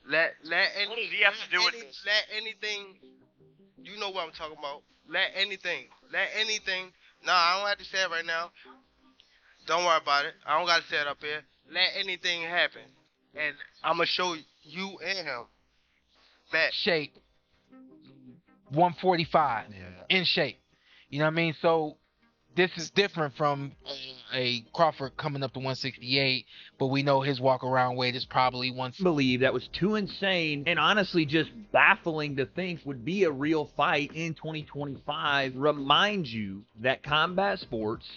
What does he have to do with this? Let anything. You know what I'm talking about. Let anything. Let anything. Nah, I don't have to say it right now. Don't worry about it. I don't gotta say it up here. Let anything happen, and I'ma show you and him. Bet. Shape 145 Yeah. in shape. You know what I mean? So this is different from a Crawford coming up to 168, but we know his walk around weight is probably Believe that was too insane and honestly just baffling to think would be a real fight in 2025. Reminds you that combat sports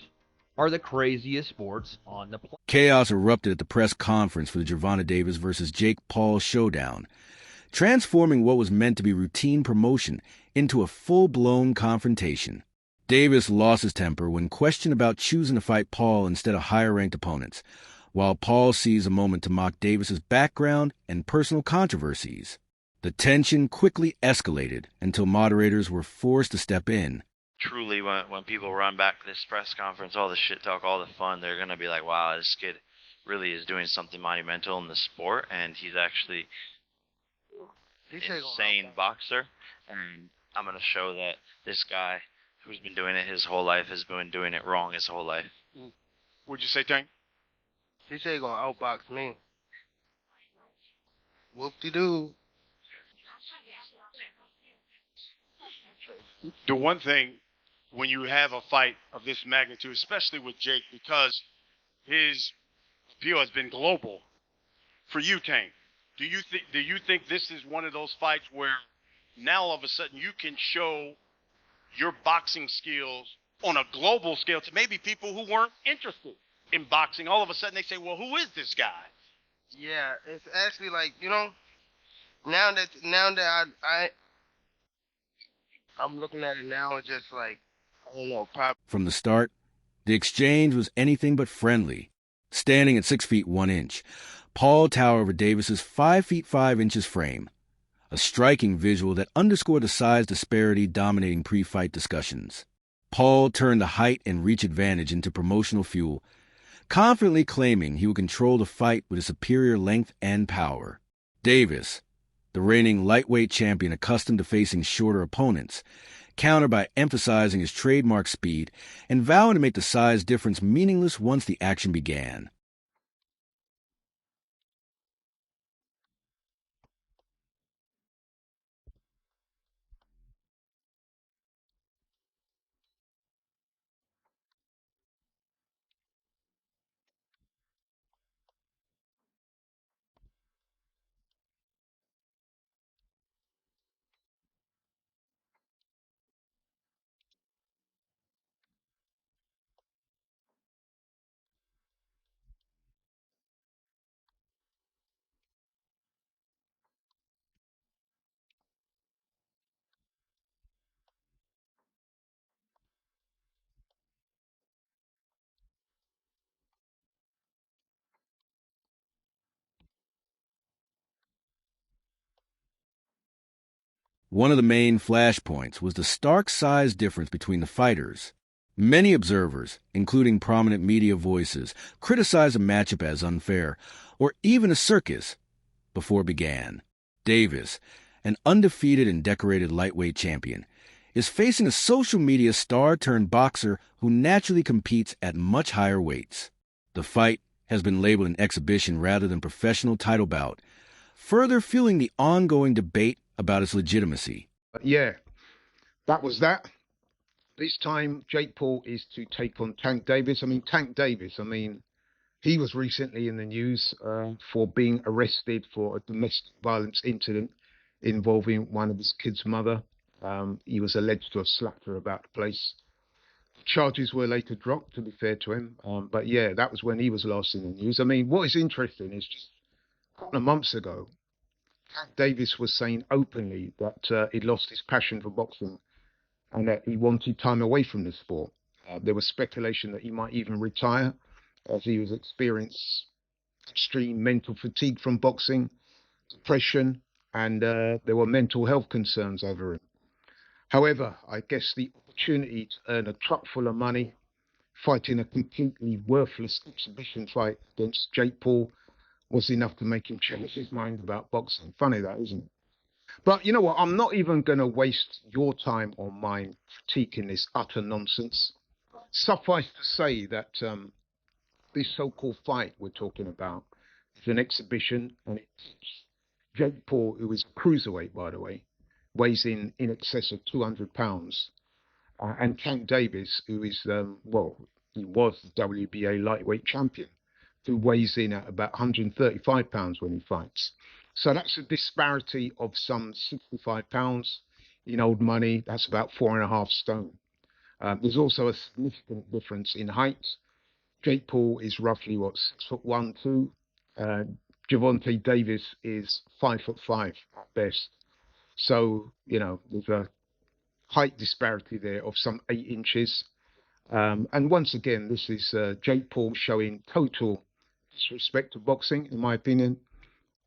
are the craziest sports on the planet. Chaos erupted at the press conference for the Gervonta Davis versus Jake Paul showdown, transforming what was meant to be routine promotion into a full-blown confrontation. Davis lost his temper when questioned about choosing to fight Paul instead of higher-ranked opponents, while Paul seized a moment to mock Davis's background and personal controversies. The tension quickly escalated until moderators were forced to step in. Truly, when people run back to this press conference, all the shit talk, all the fun, they're going to be like, wow, this kid really is doing something monumental in the sport, and he's actually an insane boxer. And I'm going to show that this guy who's been doing it his whole life has been doing it wrong his whole life. What'd you say, Tank? He said he gonna outbox me. Whoop-de-doo. The one thing, when you have a fight of this magnitude, especially with Jake, because his appeal has been global. For you, Tank, do you think this is one of those fights where now all of a sudden you can show your boxing skills on a global scale to maybe people who weren't interested in boxing? All of a sudden they say, well, who is this guy? Yeah, it's actually like, now that I'm looking at it now, it's just like, I don't know, probably. From the start, the exchange was anything but friendly. Standing at 6 feet 1 inch, Paul towered over Davis's 5 feet 5 inches frame, a striking visual that underscored the size disparity dominating pre-fight discussions. Paul turned the height and reach advantage into promotional fuel, confidently claiming he would control the fight with a superior length and power. Davis, the reigning lightweight champion accustomed to facing shorter opponents, countered by emphasizing his trademark speed and vowing to make the size difference meaningless once the action began. One of the main flashpoints was the stark size difference between the fighters. Many observers, including prominent media voices, criticized the matchup as unfair, or even a circus, before it began. Davis, an undefeated and decorated lightweight champion, is facing a social media star-turned-boxer who naturally competes at much higher weights. The fight has been labeled an exhibition rather than professional title bout, further fueling the ongoing debate about its legitimacy. Yeah, that was that. This time, Jake Paul is to take on Tank Davis. Tank Davis, he was recently in the news for being arrested for a domestic violence incident involving one of his kids' mother. He was alleged to have slapped her about the place. Charges were later dropped, to be fair to him. But yeah, that was when he was last in the news. What is interesting is just a couple of months ago, Davis was saying openly that he'd lost his passion for boxing and that he wanted time away from the sport. There was speculation that he might even retire as he was experiencing extreme mental fatigue from boxing, depression, and there were mental health concerns over him. However, I guess the opportunity to earn a truck full of money fighting a completely worthless exhibition fight against Jake Paul was enough to make him change his mind about boxing. Funny that, isn't it? But you know what? I'm not even going to waste your time or mine critiquing this utter nonsense. Suffice to say that this so-called fight we're talking about is an exhibition, and it's Jake Paul, who is a cruiserweight, by the way, weighs in excess of 200 pounds, and Tank Davis, who is, he was the WBA lightweight champion, who weighs in at about 135 pounds when he fights. So that's a disparity of some 65 pounds. In old money, that's about 4.5 stone. There's also a significant difference in height. Jake Paul is roughly, 6'1", 2. Gervonta Davis is 5'5" at best. So, there's a height disparity there of some 8 inches. And once again, this is Jake Paul showing total disrespect to boxing, in my opinion.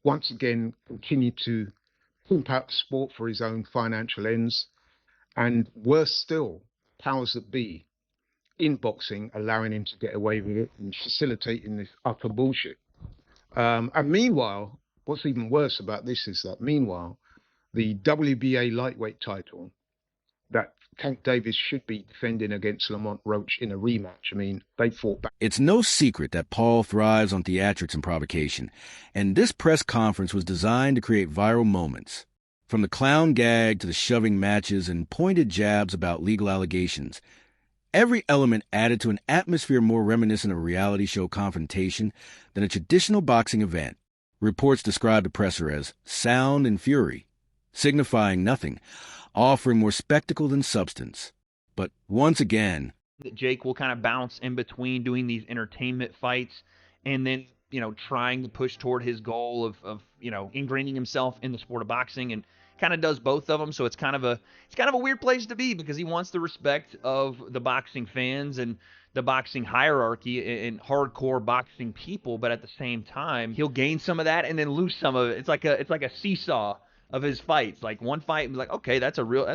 Once again, continue to pimp out the sport for his own financial ends. And worse still, powers that be in boxing, allowing him to get away with it and facilitating this utter bullshit. And meanwhile, what's even worse about this is that meanwhile, the WBA lightweight title that Tank Davis should be defending against Lamont Roach in a rematch. I mean, they fought back. It's no secret that Paul thrives on theatrics and provocation, and this press conference was designed to create viral moments. From the clown gag to the shoving matches and pointed jabs about legal allegations, every element added to an atmosphere more reminiscent of a reality show confrontation than a traditional boxing event. Reports described the presser as sound and fury, signifying nothing, offering more spectacle than substance. But once again, Jake will kind of bounce in between doing these entertainment fights and then, trying to push toward his goal of ingraining himself in the sport of boxing, and kind of does both of them. So it's kind of a weird place to be, because he wants the respect of the boxing fans and the boxing hierarchy and hardcore boxing people, but at the same time, he'll gain some of that and then lose some of it. It's like a seesaw of his fights. Like one fight, like, okay, that's a real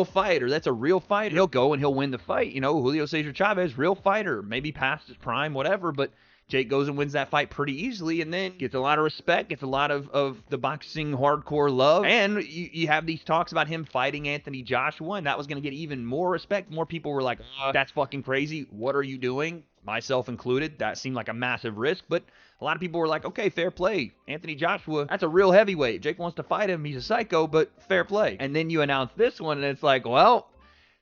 fight, or that's a real fighter. He'll go and he'll win the fight. Julio Cesar Chavez, real fighter, maybe past his prime, whatever, but Jake goes and wins that fight pretty easily, and then gets a lot of respect, gets a lot of the boxing hardcore love. And you have these talks about him fighting Anthony Joshua, and that was going to get even more respect. More people were like, that's fucking crazy. What are you doing? Myself included. That seemed like a massive risk, but a lot of people were like, okay, fair play. Anthony Joshua, that's a real heavyweight. Jake wants to fight him. He's a psycho, but fair play. And then you announce this one, and it's like, well,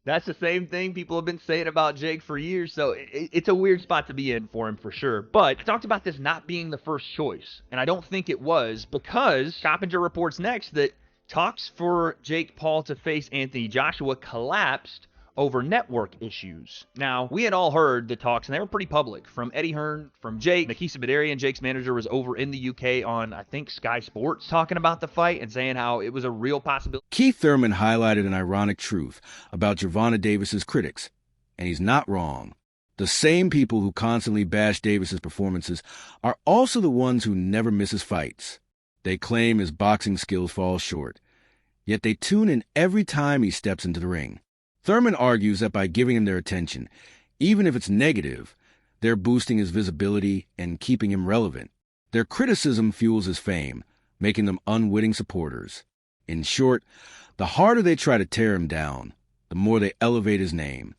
that's the same thing people have been saying about Jake for years. So it's a weird spot to be in for him for sure. But I talked about this not being the first choice, and I don't think it was, because Coppinger reports next that talks for Jake Paul to face Anthony Joshua collapsed over network issues. Now, we had all heard the talks, and they were pretty public, from Eddie Hearn, from Jake. Nakisa Badarian, Jake's manager, was over in the UK on, I think, Sky Sports, talking about the fight and saying how it was a real possibility. Keith Thurman highlighted an ironic truth about Gervonta Davis's critics, and he's not wrong. The same people who constantly bash Davis's performances are also the ones who never miss his fights. They claim his boxing skills fall short, yet they tune in every time he steps into the ring. Thurman argues that by giving him their attention, even if it's negative, they're boosting his visibility and keeping him relevant. Their criticism fuels his fame, making them unwitting supporters. In short, the harder they try to tear him down, the more they elevate his name.